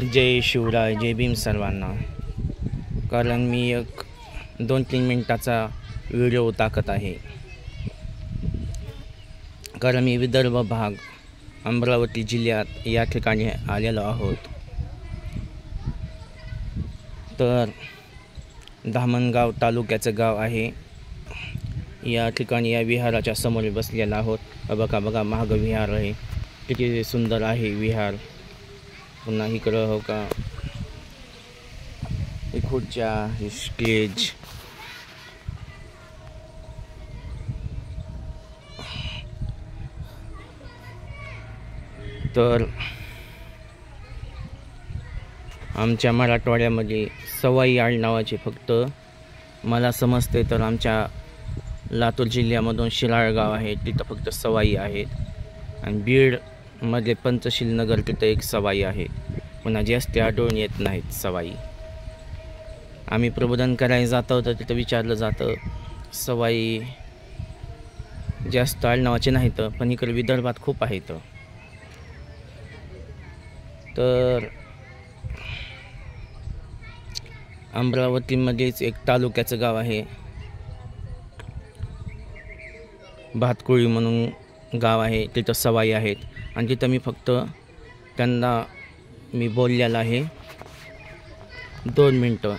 जय शिवराय, जय भीम सर्वांना। कारण मी एक 2-3 मिनिटाचा व्हिडिओ टाकत आहे, कारण मी विदर्भ भाग अमरावती जिल्ह्यात या ठिकाणी आलेलो आहोत। तर धामणगाव तालुक्याचं गाव आहे। या ठिकाणी या विहाराच्या समोर बसलेला आहोत। बघा महाग विहार आहे, किती सुंदर आहे विहार। पुन्हा इकडं हो का खुर्च्या, स्टेज, तर आमच्या मराठवाड्यामध्ये सवाई आडनावाचे फक्त मला समजते तर आमच्या लातूर जिल्ह्यामधून शिराळ गाव आहे, तिथं फक्त सवाई आहेत। आणि बीडमध्ये पंचशील नगर तिथं एक सवाई आहे, पुन्हा जास्त आढळून येत नाहीत सवाई। आम्ही प्रबोधन करायला जातो तर तिथं विचारलं जातं सवाई जास्त आडनावाचे नाहीत, पण इकडे विदर्भात खूप आहेत। तर अमरावतीमध्येच एक तालुक्याचं गाव आहे, भातकुळी म्हणून गाव आहे, तिथं सवाई आहेत। आणि तिथं मी फक्त त्यांना मी बोललेलं आहे 2 मिनटं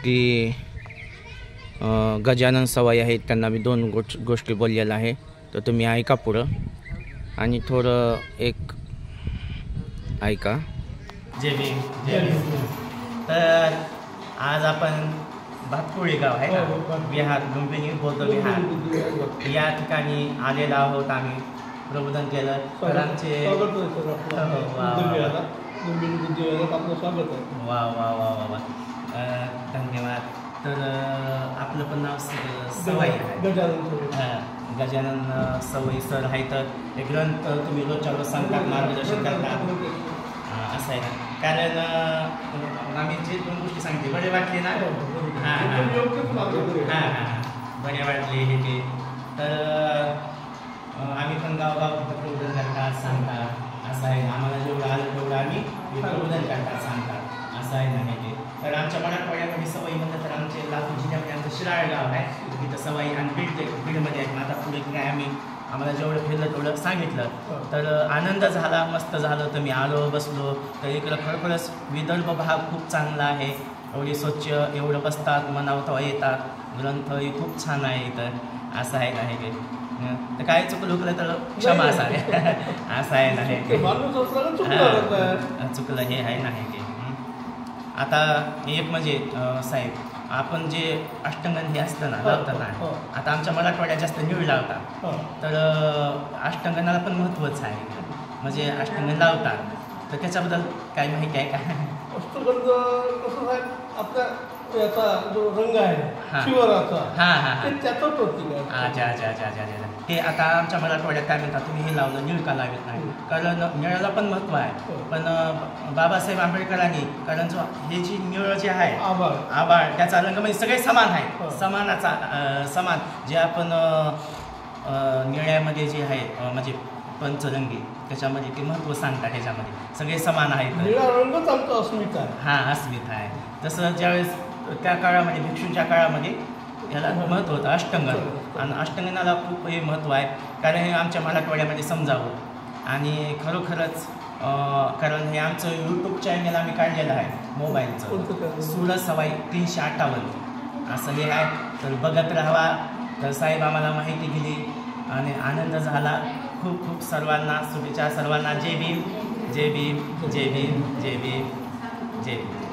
की गजानन सवाई आहेत, त्यांना मी 2 गोष्टी बोललेल्या आहे। तर तुम्ही ऐका पुढं आणि थोडं एक ऐका। जय भीम, जय भीम। तर आज आपण भातकुळी गाव आहे ना, विहार लुंबिनी बौद्ध विहार या ठिकाणी आलेलो आहोत। आम्ही प्रबोधन केलं तर आमचे वा वा वा वा वा धन्यवाद। तर आपलं पण नाव सवाई आहे, गजानन सवाई सर आहे। तर हे ग्रंथ तुम्ही रोजच्या रोज सांगतात, मार्गदर्शन करतात, असं आहे ना। कारण आम्ही जे 2 गोष्टी सांगितली बरे वाटले ना, बरे वाटले हे ते। तर आम्ही पण गावगाव प्रबोधन करतात, सांगतात, असं आहे। आम्हाला जेवढं आलं तेवढं आम्ही प्रबोधन करतात, सांगतात, असं आहे ना हे ते। तर आमच्या मराठवाड्यामध्ये सवाई म्हणलं तर आमचे लातूर जिल्ह्यामध्ये आमचं शिराळ गाव आहे, तिथं सवाई आणि बीडमध्ये आहेत। आता पुढे काय आम्हाला जेवढं फिरलं तेवढं सांगितलं, तर आनंद झाला, मस्त झालं। तर मी आलो, बसलो, तर इकडं खरोखरच विदर्भ भाग खूप चांगला आहे। एवढी स्वच्छ, एवढं बसतात, मनावर येतात, ग्रंथही खूप छान आहे इथं, असं आहे ना हे। तर काय चुकलं तर क्षमा असं आहे, असं आहे ना हे, चुकलं हे आहे ना हे। आता एक म्हणजे साहेब, आपण जे अष्टंगण हे असतं ना, लावतात ना, आता आमच्या मराठवाड्यात जास्त निळ लावतात, तर अष्टंगणाला पण महत्त्वच आहे, म्हणजे अष्टंगण लावतात। तर त्याच्याबद्दल काय माहिती आहे का? अष्टगंध कसं साहेब, आपल्या याचा जो रंग आहे शिवराचा, ते त्याचं प्रतीक आहे। अच्छा। ते आता आमच्या मराठवाड्यात काय म्हणतात, तुम्ही हे लावलं, निळ का लावत नाही? कारण निळाला पण महत्त्व आहे, पण बाबासाहेब आंबेडकरांनी, कारण जो हे जी निळ जे आहे आभाळ, त्याचा रंग म्हणजे सगळे समान आहे, समान जे आपण निळ्यामध्ये जे आहे म्हणजे पंचरंगी, त्याच्यामध्ये ते महत्त्व सांगतात, ह्याच्यामध्ये सगळे समान आहेत। निळा रंगच आमचा अस्मिता आहे, अस्मिता आहे। जसं ज्यावेळेस त्या काळामध्ये भिक्षूंच्या काळामध्ये याला महत्त्व होतं अष्टंगण, आणि अष्टंगणाला खूप हे महत्त्व आहे, कारण हे आमच्या मराठवाड्यामध्ये समजावं। आणि खरोखरच कारण हे आमचं यूट्यूब चॅनल आम्ही काढलेलं आहे मोबाईलचं, सूरज सवाई 358 असं हे आहे। तर बघत राहावा। तर साहेब आम्हाला माहिती दिली आणि आनंद झाला खूप खूप। सर्वांना शुभेच्छा, सर्वांना जय भीम, जय भीम, जय भीम, जय भीम, जय भीम।